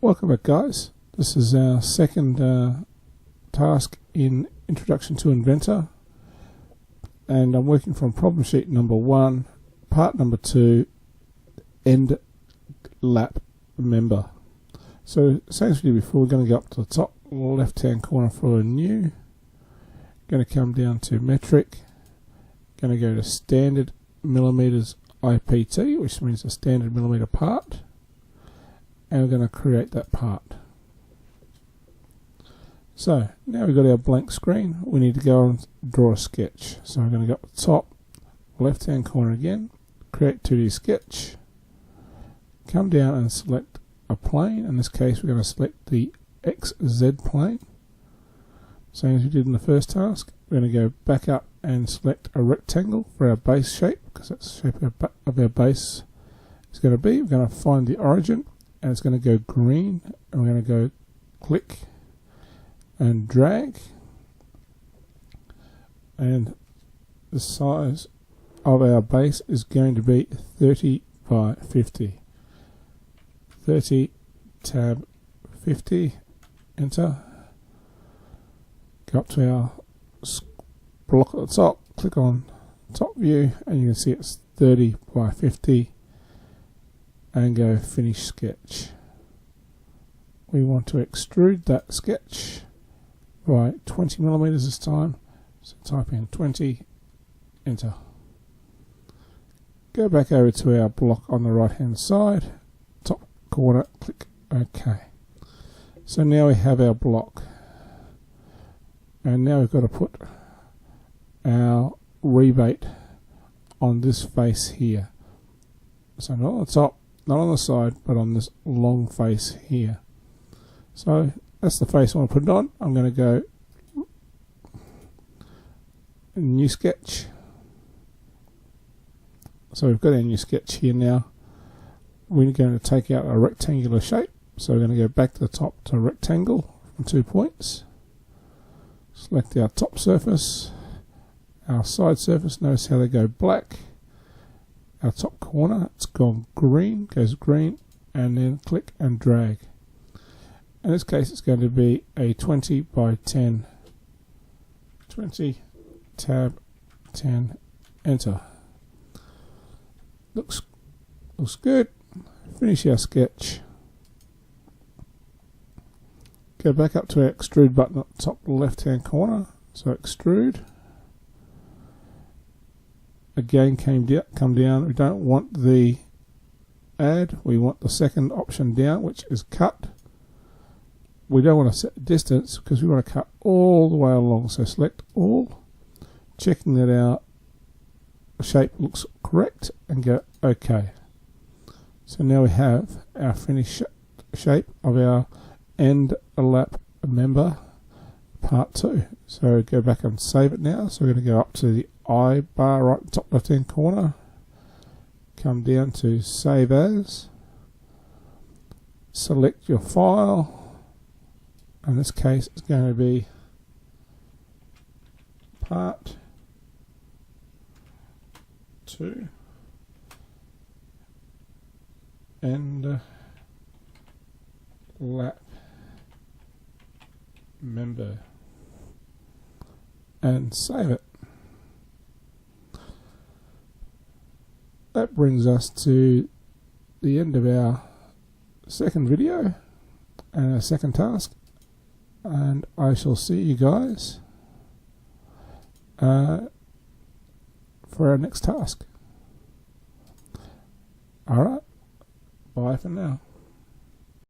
Welcome back, guys. This is our second task in Introduction to Inventor, and I'm working from problem sheet number 1, part number 2, end lap member. So same as we did before, we're going to go up to the top left hand corner for a new, going to come down to metric, going to go to standard millimeters IPT, which means a standard millimeter part, and we're going to create that part. So now we've got our blank screen, we need to go and draw a sketch. So I'm going to go up the top left hand corner again, create 2D sketch, come down and select a plane. In this case we're going to select the XZ plane, same as we did in the first task. We're going to go back up and select a rectangle for our base shape, because that's the shape of our base is going to be. We're going to find the origin, and it's going to go green, and we're going to go click and drag, and the size of our base is going to be 30 by 50. 30 tab 50, enter, go up to our block at the top, click on top view, and you can see it's 30 by 50, and go finish sketch. We want to extrude that sketch by 20 millimeters this time, so type in 20, enter. Go back over to our block on the right hand side, top corner, click OK. So now we have our block, and now we've got to put our rebate on this face here. So not on the top, not on the side, but on this long face here. So that's the face I want to put it on. I'm going to go new sketch. So we've got our new sketch here now. We're going to take out a rectangular shape. So we're going to go back to the top to rectangle from 2 points. Select our top surface, our side surface. Notice how they go black. Our top corner, it's gone green, goes green, and then click and drag. In this case it's going to be a 20 by 10, 20 tab 10, enter. Looks good. Finish our sketch. Go back up to our extrude button at the top left hand corner, so extrude. Again come down, we don't want the add, we want the second option down, which is cut. We don't want to set distance because we want to cut all the way along, so select all, checking that our shape looks correct, and go OK. So now we have our finished shape of our end lap member part 2. So go back and save it now. So we're going to go up to the I bar right top left hand corner, come down to save as, select your file. In this case it's going to be part 2 end lap member, and save it. That brings us to the end of our second video and our second task, and I shall see you guys for our next task. Alright, bye for now.